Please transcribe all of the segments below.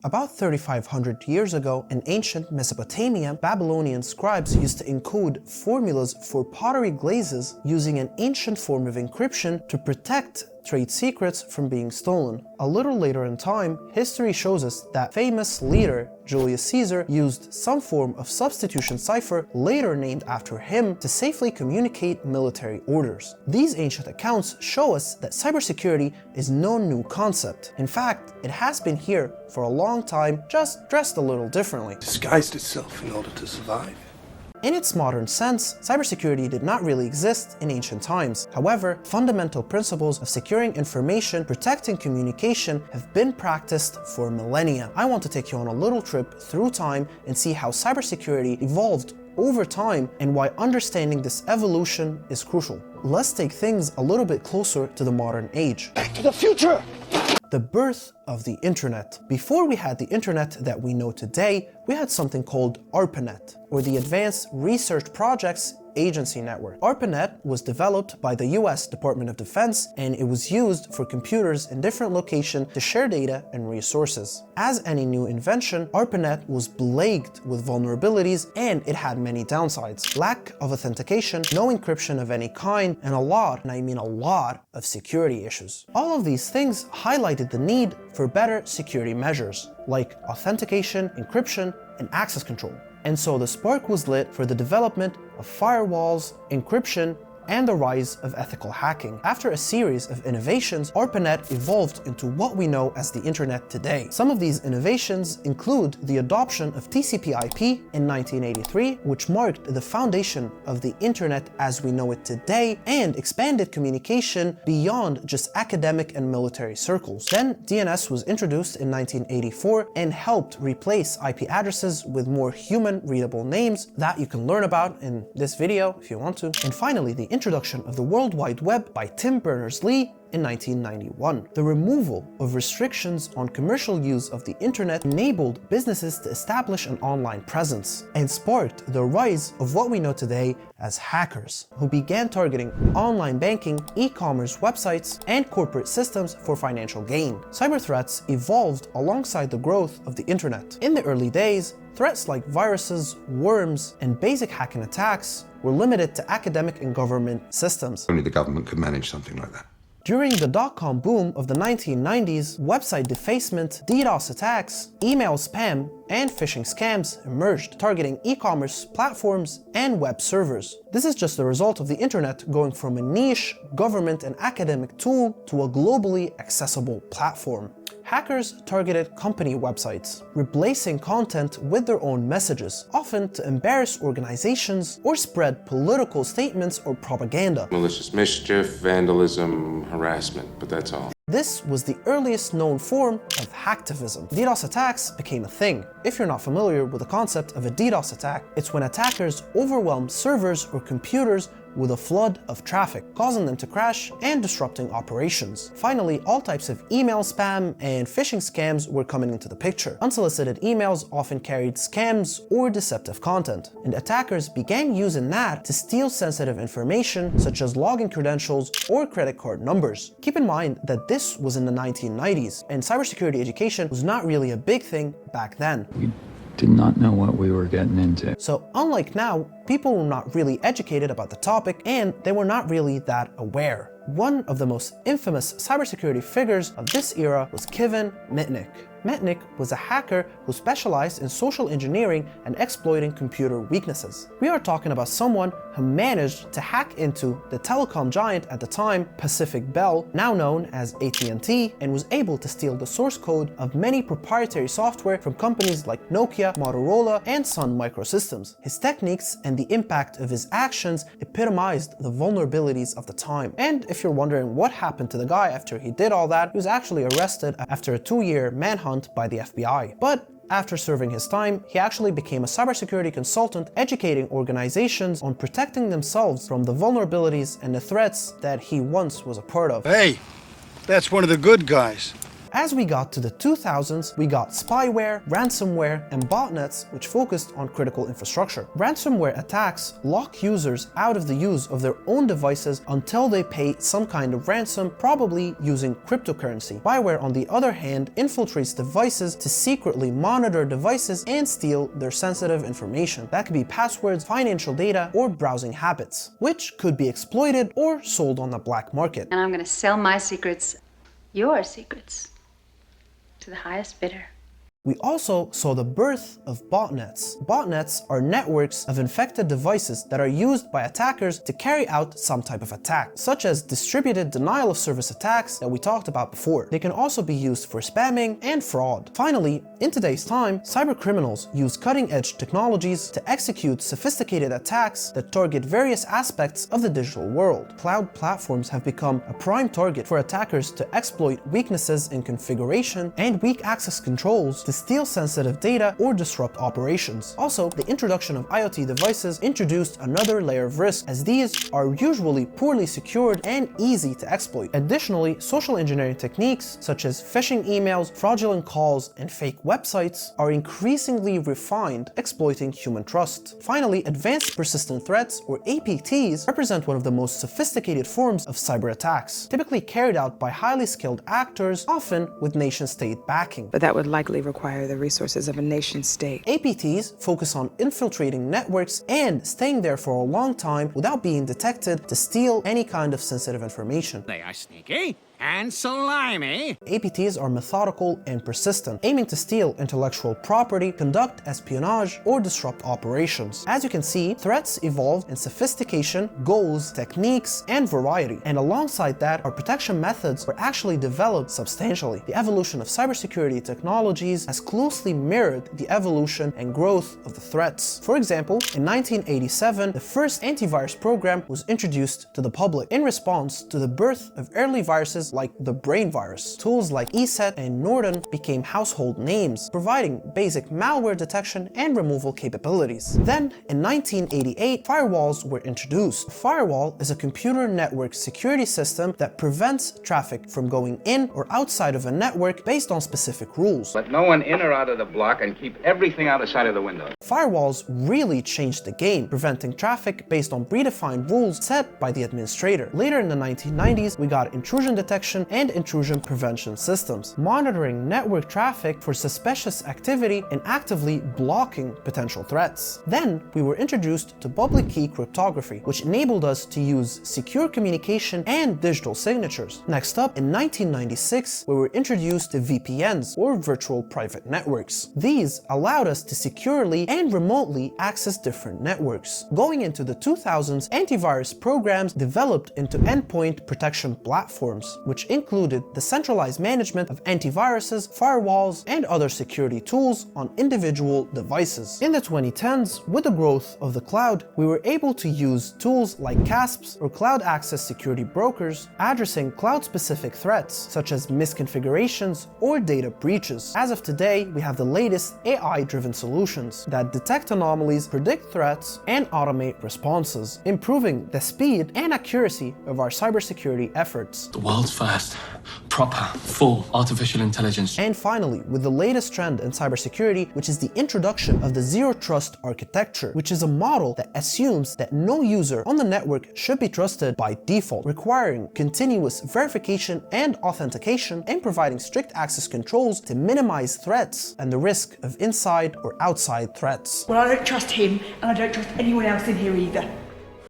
About 3,500 years ago, in ancient Mesopotamia, Babylonian scribes used to encode formulas for pottery glazes using an ancient form of encryption to protect trade secrets from being stolen. A little later in time, history shows us that famous leader Julius Caesar used some form of substitution cipher, later named after him, to safely communicate military orders. These ancient accounts show us that cybersecurity is no new concept. In fact, it has been here for a long time, just dressed a little differently. Disguised itself in order to survive. In its modern sense, cybersecurity did not really exist in ancient times. However, fundamental principles of securing information, protecting communication have been practiced for millennia. I want to take you on a little trip through time and see how cybersecurity evolved over time and why understanding this evolution is crucial. Let's take things a little bit closer to the modern age. Back to the future! The birth of the internet. Before we had the internet that we know today, we had something called ARPANET, or the Advanced Research Projects Agency Network. ARPANET was developed by the US Department of Defense, and it was used for computers in different locations to share data and resources. As any new invention, ARPANET was plagued with vulnerabilities, and it had many downsides. Lack of authentication, no encryption of any kind, and a lot, and I mean a lot, of security issues. All of these things highlighted the need for better security measures, like authentication, encryption, and access control. And so the spark was lit for the development of firewalls, encryption, and the rise of ethical hacking. After a series of innovations, ARPANET evolved into what we know as the internet today. Some of these innovations include the adoption of TCP/IP in 1983, which marked the foundation of the internet as we know it today, and expanded communication beyond just academic and military circles. Then DNS was introduced in 1984 and helped replace IP addresses with more human-readable names that you can learn about in this video if you want to. And finally, the introduction of the World Wide Web by Tim Berners-Lee in 1991. The removal of restrictions on commercial use of the internet enabled businesses to establish an online presence and sparked the rise of what we know today as hackers, who began targeting online banking, e-commerce websites, and corporate systems for financial gain. Cyber threats evolved alongside the growth of the internet. In the early days, threats like viruses, worms, and basic hacking attacks were limited to academic and government systems. Only the government could manage something like that. During the dot-com boom of the 1990s, website defacement, DDoS attacks, email spam, and phishing scams emerged, targeting e-commerce platforms and web servers. This is just the result of the internet going from a niche, government and academic tool to a globally accessible platform. Hackers targeted company websites, replacing content with their own messages, often to embarrass organizations or spread political statements or propaganda. Malicious mischief, vandalism, harassment, but that's all. This was the earliest known form of hacktivism. DDoS attacks became a thing. If you're not familiar with the concept of a DDoS attack, it's when attackers overwhelm servers or computers with a flood of traffic, causing them to crash and disrupting operations. Finally, all types of email spam and phishing scams were coming into the picture. Unsolicited emails often carried scams or deceptive content, and attackers began using that to steal sensitive information such as login credentials or credit card numbers. Keep in mind that this was in the 1990s, and cybersecurity education was not really a big thing back then. We did not know what we were getting into. So unlike now, people were not really educated about the topic and they were not really that aware. One of the most infamous cybersecurity figures of this era was Kevin Mitnick. Mitnick was a hacker who specialized in social engineering and exploiting computer weaknesses. We are talking about someone who managed to hack into the telecom giant at the time, Pacific Bell, now known as AT&T, and was able to steal the source code of many proprietary software from companies like Nokia, Motorola, and Sun Microsystems. His techniques and the impact of his actions epitomized the vulnerabilities of the time. And if you're wondering what happened to the guy after he did all that, he was actually arrested after a 2-year manhunt by the FBI. But after serving his time, he actually became a cybersecurity consultant, educating organizations on protecting themselves from the vulnerabilities and the threats that he once was a part of. Hey, that's one of the good guys. As we got to the 2000s, we got spyware, ransomware, and botnets, which focused on critical infrastructure. Ransomware attacks lock users out of the use of their own devices until they pay some kind of ransom, probably using cryptocurrency. Spyware, on the other hand, infiltrates devices to secretly monitor devices and steal their sensitive information. That could be passwords, financial data, or browsing habits, which could be exploited or sold on the black market. And I'm going to sell my secrets, your secrets, to the highest bidder. We also saw the birth of botnets. Botnets are networks of infected devices that are used by attackers to carry out some type of attack, such as distributed denial of service attacks that we talked about before. They can also be used for spamming and fraud. Finally, in today's time, cybercriminals use cutting-edge technologies to execute sophisticated attacks that target various aspects of the digital world. Cloud platforms have become a prime target for attackers to exploit weaknesses in configuration and weak access controls to steal sensitive data or disrupt operations. Also, the introduction of IoT devices introduced another layer of risk, as these are usually poorly secured and easy to exploit. Additionally, social engineering techniques such as phishing emails, fraudulent calls, and fake websites are increasingly refined, exploiting human trust. Finally, advanced persistent threats, or APTs, represent one of the most sophisticated forms of cyber attacks, typically carried out by highly skilled actors, often with nation-state backing. But that would likely require the resources of a nation state. APTs focus on infiltrating networks and staying there for a long time without being detected to steal any kind of sensitive information. They are sneaky and slimy. APTs are methodical and persistent, aiming to steal intellectual property, conduct espionage, or disrupt operations. As you can see, threats evolve in sophistication, goals, techniques, and variety. And alongside that, our protection methods were actually developed substantially. The evolution of cybersecurity technologies has closely mirrored the evolution and growth of the threats. For example, in 1987, the first antivirus program was introduced to the public in response to the birth of early viruses like the brain virus. Tools like ESET and Norton became household names, providing basic malware detection and removal capabilities. Then, in 1988, firewalls were introduced. A firewall is a computer network security system that prevents traffic from going in or outside of a network based on specific rules. Let no one in or out of the block and keep everything out of sight of the window. Firewalls really changed the game, preventing traffic based on predefined rules set by the administrator. Later in the 1990s, we got intrusion detection and intrusion prevention systems, monitoring network traffic for suspicious activity and actively blocking potential threats. Then, we were introduced to public key cryptography, which enabled us to use secure communication and digital signatures. Next up, in 1996, we were introduced to VPNs, or virtual private networks. These allowed us to securely and remotely access different networks. Going into the 2000s, antivirus programs developed into endpoint protection platforms, which included the centralized management of antiviruses, firewalls, and other security tools on individual devices. In the 2010s, with the growth of the cloud, we were able to use tools like CASPs, or Cloud Access Security Brokers, addressing cloud-specific threats such as misconfigurations or data breaches. As of today, we have the latest AI-driven solutions that detect anomalies, predict threats, and automate responses, improving the speed and accuracy of our cybersecurity efforts. The world's first proper, full artificial intelligence. And finally, with the latest trend in cybersecurity, which is the introduction of the Zero Trust architecture, which is a model that assumes that no user on the network should be trusted by default, requiring continuous verification and authentication and providing strict access controls to minimize threats and the risk of inside or outside threats. Well, I don't trust him, and I don't trust anyone else in here either.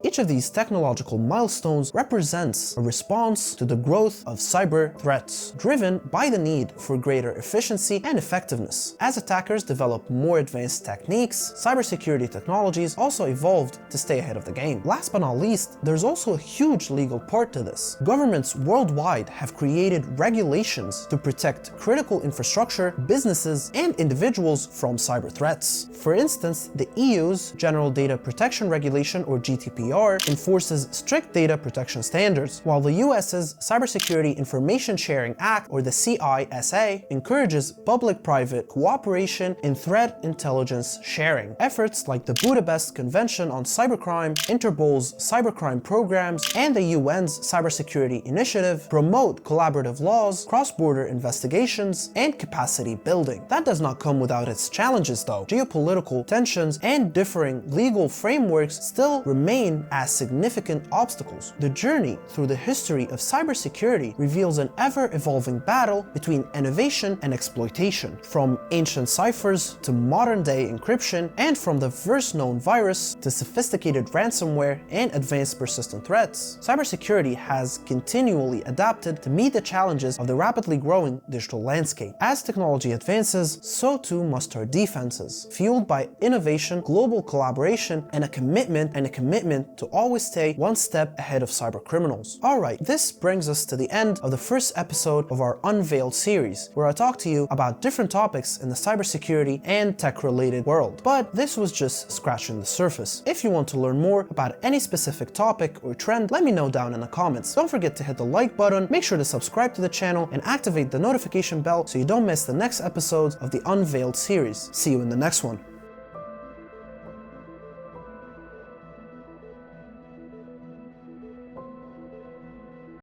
Each of these technological milestones represents a response to the growth of cyber threats, driven by the need for greater efficiency and effectiveness. As attackers develop more advanced techniques, cybersecurity technologies also evolved to stay ahead of the game. Last but not least, there's also a huge legal part to this. Governments worldwide have created regulations to protect critical infrastructure, businesses, and individuals from cyber threats. For instance, the EU's General Data Protection Regulation, or GDPR, GDPR enforces strict data protection standards, while the US's Cybersecurity Information Sharing Act, or the CISA, encourages public-private cooperation in threat intelligence sharing. Efforts like the Budapest Convention on Cybercrime, Interpol's cybercrime programs, and the UN's Cybersecurity Initiative promote collaborative laws, cross-border investigations, and capacity building. That does not come without its challenges though. Geopolitical tensions and differing legal frameworks still remain as significant obstacles. The journey through the history of cybersecurity reveals an ever-evolving battle between innovation and exploitation, from ancient ciphers to modern-day encryption, and from the first known virus to sophisticated ransomware and advanced persistent threats. Cybersecurity has continually adapted to meet the challenges of the rapidly growing digital landscape. As technology advances, so too must our defenses, fueled by innovation, global collaboration, and a commitment to always stay one step ahead of cybercriminals. Alright, this brings us to the end of the first episode of our Unveiled series, where I talk to you about different topics in the cybersecurity and tech-related world. But this was just scratching the surface. If you want to learn more about any specific topic or trend, let me know down in the comments. Don't forget to hit the like button, make sure to subscribe to the channel, and activate the notification bell so you don't miss the next episodes of the Unveiled series. See you in the next one.